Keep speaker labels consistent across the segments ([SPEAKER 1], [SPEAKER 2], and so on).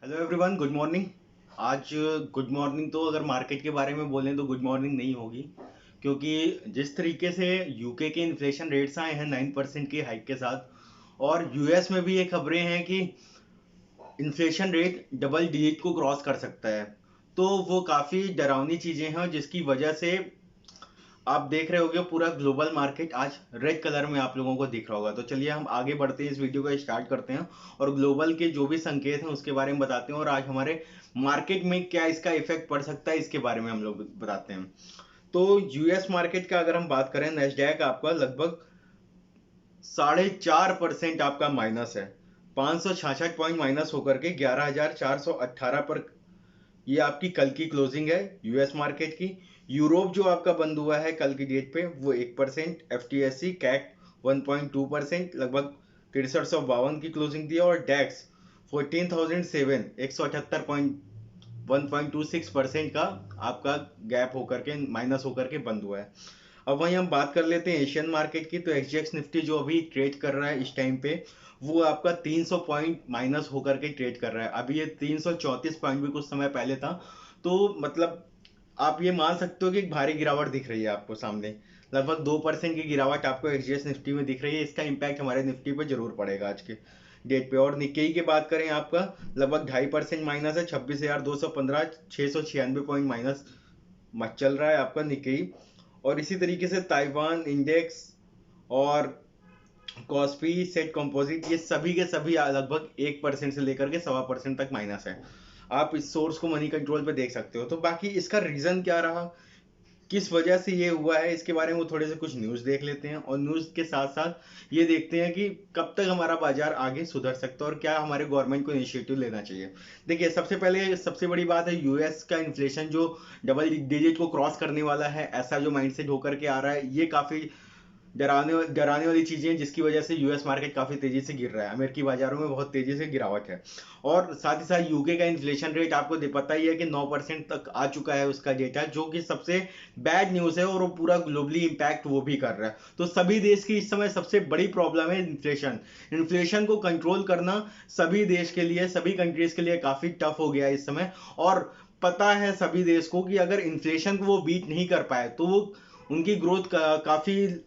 [SPEAKER 1] Hello everyone, good morning. आज good morning तो अगर मार्केट के बारे में बोलें तो गुड मॉर्निंग नहीं होगी, क्योंकि जिस तरीके से यूके के इन्फ्लेशन रेट्स आए हैं 9% की हाइक के साथ, और यूएस में भी ये खबरें हैं कि इन्फ्लेशन रेट डबल डिजिट को क्रॉस कर सकता है। तो वो काफ़ी डरावनी चीज़ें हैं, जिसकी वजह से आप देख रहे होगे पूरा ग्लोबल मार्केट आज रेड कलर में आप लोगों को दिख रहा होगा। तो चलिए हम आगे बढ़ते हैं, इस वीडियो को स्टार्ट करते हैं और ग्लोबल के जो भी संकेत हैं उसके बारे में बताते हैं, और आज हमारे मार्केट में क्या इसका इफेक्ट पड़ सकता है इसके बारे में हम लोग बताते हैं। तो यूएस मार्केट का अगर हम बात करें, नेस्डैक आपका लगभग 4.5% आपका माइनस है। 566 पॉइंट माइनस होकर के 11,418 पर ये आपकी कल की क्लोजिंग है यूएस मार्केट की। यूरोप जो आपका बंद हुआ है कल की डेट पे वो 1%, एफटीएससी कैट 1.2% लगभग 6352 की क्लोजिंग दी है, और डेक्स 14,007 1.26% का आपका गैप होकर के माइनस होकर के बंद हुआ है। अब वहीं हम बात कर लेते हैं एशियन मार्केट की। तो एसजीएक्स निफ्टी जो अभी ट्रेड कर रहा है इस टाइम पे, वो आपका 300 पॉइंट माइनस होकर के ट्रेड कर रहा है। अभी ये 334 पॉइंट भी कुछ समय पहले था। तो मतलब आप ये मान सकते हो कि एक भारी गिरावट दिख रही है आपको सामने। लगभग 2% की गिरावट आपको एसजीएक्स निफ्टी में दिख रही है। इसका इम्पैक्ट हमारे निफ्टी पे जरूर पड़ेगा आज के डेट पे। और निक्केई की बात करें, आपका लगभग 2.5% माइनस है, 26,215, 696 पॉइंट माइनस मच चल रहा है आपका निक्केई। और इसी तरीके से ताइवान इंडेक्स और कॉस्पी सेट कंपोजिट, ये सभी के सभी लगभग 1% से लेकर के 1.25% तक माइनस है। आप इस सोर्स को मनी कंट्रोल पे देख सकते हो। तो बाकी इसका रीजन क्या रहा, किस वजह से ये हुआ है, इसके बारे में वो थोड़े से कुछ न्यूज देख लेते हैं, और न्यूज के साथ साथ ये देखते हैं कि कब तक हमारा बाजार आगे सुधर सकता है और क्या हमारे गवर्नमेंट को इनिशिएटिव लेना चाहिए। देखिए, सबसे पहले सबसे बड़ी बात है यूएस का इन्फ्लेशन जो डबल डिजिट को क्रॉस करने वाला है, ऐसा जो माइंडसेट होकर के आ रहा है, ये काफी डराने वाली चीजें हैं, जिसकी वजह से यूएस मार्केट काफी तेजी से गिर रहा है। अमेरिकी बाजारों में बहुत तेजी से गिरावट है। और साथ ही साथ यूके का इन्फ्लेशन रेट आपको पता ही है कि 9% तक आ चुका है उसका डेटा, जो कि सबसे बैड न्यूज है, और वो पूरा ग्लोबली इंपैक्ट वो भी कर रहा है। तो सभी देश की इस समय सबसे बड़ी प्रॉब्लम है इन्फ्लेशन। इन्फ्लेशन को कंट्रोल करना सभी देश के लिए, सभी कंट्रीज के लिए काफी टफ हो गया है इस समय। और पता है सभी देश को कि अगर इन्फ्लेशन को वो बीट नहीं कर पाए तो वो उनकी ग्रोथ काफी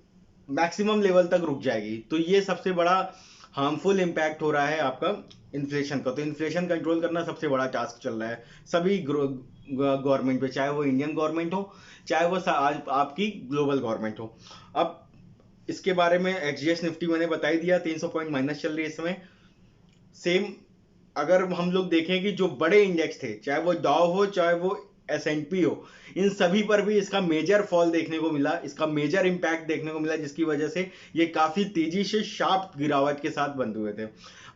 [SPEAKER 1] मैक्सिमम लेवल तक रुक जाएगी। तो ये सबसे बड़ा हार्मफुल इम्पैक्ट हो रहा है आपका इन्फ्लेशन का। तो इन्फ्लेशन कंट्रोल करना सबसे बड़ा टास्क चल रहा है सभी गवर्नमेंट पे, चाहे वो इंडियन गवर्नमेंट हो, चाहे वो आज आपकी ग्लोबल गवर्नमेंट हो। अब इसके बारे में एचजीएस निफ्टी मैंने बता ही दिया, 300 पॉइंट माइनस चल रही है इस समय। सेम अगर हम लोग देखें कि जो बड़े इंडेक्स थे, चाहे वो डाउ हो चाहे वो एस&पी हो, इन सभी पर भी इसका मेजर फॉल देखने को मिला, इसका मेजर इंपैक्ट देखने को मिला, जिसकी वजह से ये काफी तेजी से शार्प गिरावट के साथ बंद हुए थे।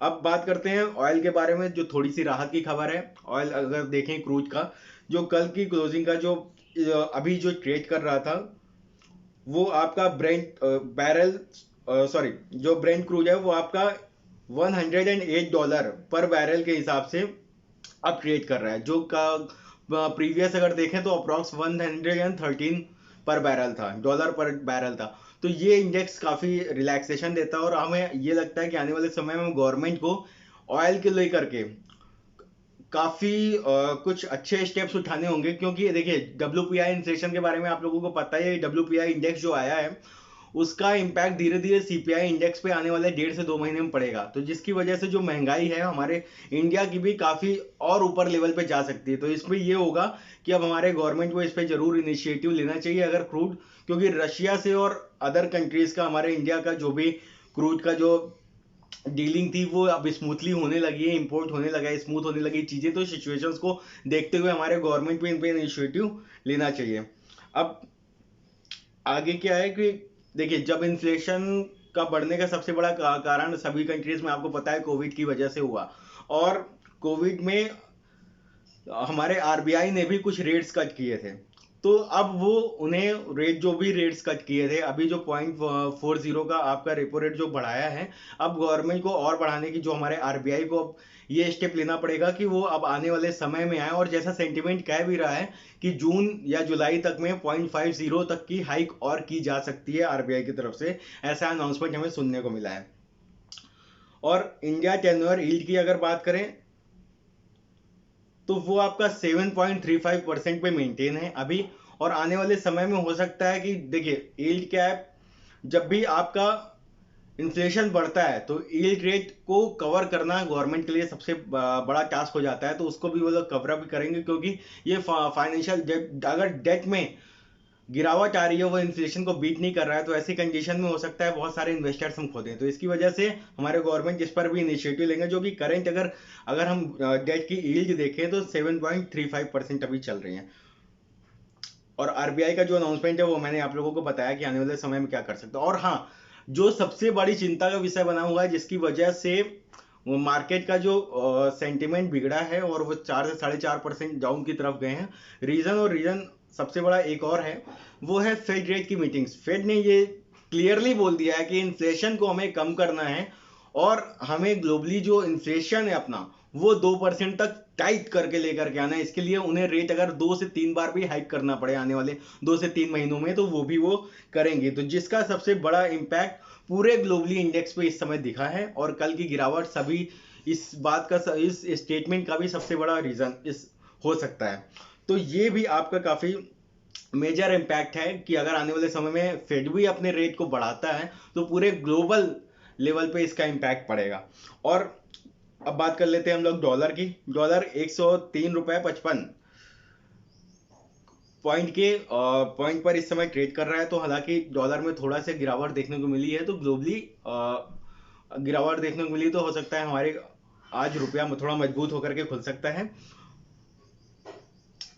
[SPEAKER 1] अब बात करते हैं ऑयल के बारे में, जो थोड़ी सी राहत की खबर है। ऑयल अगर देखें क्रूज का, जो कल की क्लोजिंग का जो अभी जो ट्रेड कर रहा था, वो आपका ब्रेंट बैरल सॉरी जो ब्रेंट क्रूज है वो आपका $108 पर बैरल के हिसाब से अब ट्रेड कर रहा है, जो का प्रीवियस अगर देखें तो अप्रॉक्स 113 पर बैरल था, डॉलर पर बैरल था। तो ये इंडेक्स काफी रिलैक्सेशन देता है, और हमें ये लगता है कि आने वाले समय में गवर्नमेंट को ऑयल के लेकर के काफी कुछ अच्छे स्टेप्स उठाने होंगे। क्योंकि देखिए, डब्ल्यूपीआई इन्फ्लेशन के बारे में आप लोगों को पता ही है। डब्ल्यूपीआई इंडेक्स जो आया है उसका इम्पैक्ट धीरे धीरे सीपीआई इंडेक्स पे आने वाले 1.5 से 2 महीने में पड़ेगा। तो जिसकी वजह से जो महंगाई है हमारे इंडिया की भी काफी और ऊपर लेवल पे जा सकती है। तो इसमें ये होगा कि अब हमारे गवर्नमेंट को इस पे जरूर इनिशिएटिव लेना चाहिए। अगर क्रूड, क्योंकि रशिया से और अदर कंट्रीज का हमारे इंडिया का जो भी क्रूड का जो डीलिंग थी वो अब स्मूथली होने लगी है, इंपोर्ट होने लगा है, स्मूथ होने लगी चीजें। तो सिचुएशंस को देखते हुए हमारे गवर्नमेंट पे इन पे इनिशिएटिव लेना चाहिए। अब आगे क्या है कि देखिए, जब इन्फ्लेशन का बढ़ने का सबसे बड़ा कारण सभी कंट्रीज में आपको पता है कोविड की वजह से हुआ। और कोविड में हमारे आरबीआई ने भी कुछ रेट्स कट किए थे। तो अब वो उन्हें रेट, जो भी रेट्स कट किए थे, अभी जो 0.40 का आपका रेपो रेट जो बढ़ाया है, अब गवर्नमेंट को और बढ़ाने की, जो हमारे आरबीआई को अब ये स्टेप लेना पड़ेगा कि वो अब आने वाले समय में आए। और जैसा सेंटिमेंट कह भी रहा है कि जून या जुलाई तक में 0.50 तक की हाइक और की जा सकती है आरबीआई की तरफ से, ऐसा अनाउंसमेंट हमें सुनने को मिला है। और इंडिया 10 ईयर यील्ड की अगर बात करें तो वो आपका 7.35% पे मेंटेन है अभी। और आने वाले समय में हो सकता है कि देखिए यील्ड कैप जब भी आपका इन्फ्लेशन बढ़ता है तो यील्ड रेट को कवर करना गवर्नमेंट के लिए सबसे बड़ा टास्क हो जाता है, तो उसको भी वो लोग कवर अप करेंगे, क्योंकि ये फाइनेंशियल डेट, अगर डेट में गिरावट आ रही है, वो इन्फ्लेशन को बीट नहीं कर रहा है, तो ऐसी कंडीशन में हो सकता है बहुत सारे इन्वेस्टर्स हम खो दें। तो इसकी वजह से हमारे गवर्नमेंट इस पर भी इनिशिएटिव लेंगे, जो कि करंट अगर हम डेट की यील्ड देखें तो 7.35% अभी चल रही है। और आरबीआई का जो अनाउंसमेंट है वो मैंने आप लोगों को बताया कि आने वाले समय में क्या कर सकते हैं। और हाँ, जो सबसे बड़ी चिंता का विषय बना हुआ है, जिसकी वजह से वो मार्केट का जो सेंटिमेंट बिगड़ा है और वो 4 से 4.5% डाउन की तरफ गए हैं, रीजन सबसे बड़ा एक और है, वो है फेड रेट की मीटिंग्स। फेड ने ये क्लियरली बोल दिया है कि इन्फ्लेशन को हमें कम करना है और हमें ग्लोबली जो इन्फ्लेशन है अपना वो 2% तक टाइट करके लेकर के आना है। इसके लिए उन्हें रेट अगर 2 से 3 बार भी हाइक करना पड़े आने वाले 2 से 3 महीनों में, तो वो भी वो करेंगे। तो जिसका सबसे बड़ा इंपैक्ट पूरे ग्लोबली इंडेक्स पे इस समय दिखा है, और कल की गिरावट सभी इस बात का, इस स्टेटमेंट का भी सबसे बड़ा रीजन इस हो सकता है। तो ये भी आपका काफी मेजर इम्पैक्ट है कि अगर आने वाले समय में फेड भी अपने रेट को बढ़ाता है तो पूरे ग्लोबल लेवल पे इसका इम्पैक्ट पड़ेगा। और अब बात कर लेते हैं हम लोग डॉलर की। डॉलर 103.55 पॉइंट के पॉइंट पर इस समय ट्रेड कर रहा है। तो हालांकि डॉलर में थोड़ा सा गिरावट देखने को मिली है, तो ग्लोबली गिरावट देखने को मिली, तो हो सकता है हमारे आज रुपया थोड़ा मजबूत होकर के खुल सकता है।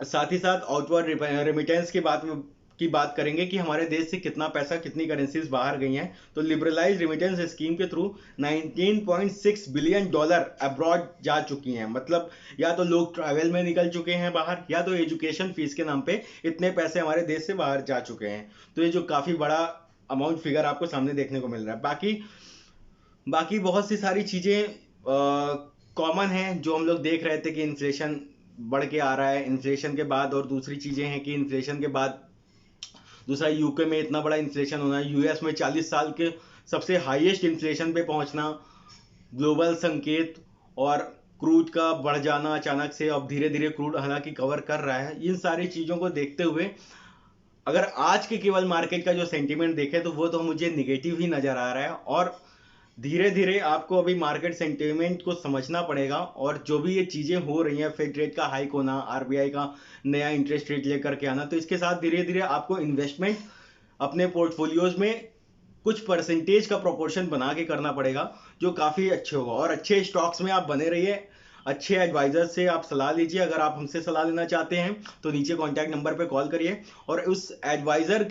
[SPEAKER 1] साथ ही साथ आउटवर्ड रेमिटेंस की बात करेंगे कि हमारे देश से कितना पैसा, कितनी करेंसीज बाहर गई हैं। तो लिबरलाइज रेमिटेंस स्कीम के थ्रू 19.6 बिलियन डॉलर अब्रॉड जा चुकी हैं। मतलब या तो लोग ट्रैवल में निकल चुके हैं बाहर, या तो एजुकेशन फीस के नाम पे इतने पैसे हमारे देश से बाहर जा चुके हैं। तो ये जो काफी बड़ा अमाउंट फिगर आपको सामने देखने को मिल रहा है। बाकी बहुत सी सारी चीजें कॉमन हैं जो हम लोग देख रहे थे कि इन्फ्लेशन बढ़ के आ रहा है। इन्फ्लेशन के बाद और दूसरी चीजें हैं कि इन्फ्लेशन के बाद दूसरा यूके में इतना बड़ा इन्फ्लेशन होना, यूएस में 40 साल के सबसे हाईएस्ट इन्फ्लेशन पे पहुंचना, ग्लोबल संकेत और क्रूड का बढ़ जाना अचानक से। अब धीरे धीरे क्रूड हालांकि कवर कर रहा है। इन सारी चीजों को देखते हुए अगर आज के केवल मार्केट का जो सेंटीमेंट देखे तो वो तो मुझे निगेटिव ही नजर आ रहा है। और धीरे धीरे आपको अभी मार्केट सेंटीमेंट को समझना पड़ेगा, और जो भी ये चीजें हो रही हैं, फेड रेट का हाइक होना, आरबीआई का नया इंटरेस्ट रेट लेकर के आना, तो इसके साथ धीरे धीरे आपको इन्वेस्टमेंट अपने पोर्टफोलियोज में कुछ परसेंटेज का प्रोपोर्शन बना के करना पड़ेगा, जो काफी अच्छे होगा। और अच्छे स्टॉक्स में आप बने रहिए, अच्छे एडवाइजर से आप सलाह लीजिए। अगर आप हमसे सलाह लेना चाहते हैं तो नीचे कॉन्टैक्ट नंबर पे कॉल करिए, और उस एडवाइजरी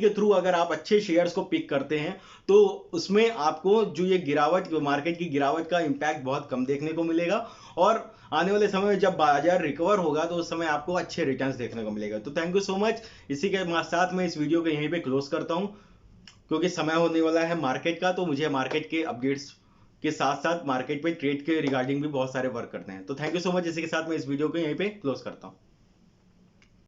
[SPEAKER 1] के थ्रू अगर आप अच्छे शेयर्स को पिक करते हैं तो उसमें आपको जो ये गिरावट, मार्केट की गिरावट का इम्पैक्ट बहुत कम देखने को मिलेगा। और आने वाले समय में जब बाजार रिकवर होगा तो उस समय आपको अच्छे रिटर्न्स देखने को मिलेगा। तो थैंक यू सो मच। इसी के साथ मैं इस वीडियो को यहीं पे क्लोज करता हूं, क्योंकि समय होने वाला है मार्केट का, तो मुझे मार्केट के अपडेट्स के साथ साथ मार्केट पे ट्रेड के रिगार्डिंग भी बहुत सारे वर्क करते हैं। तो थैंक यू सो मच। इसी के साथ मैं इस वीडियो को यहीं पे क्लोज करता हूँ।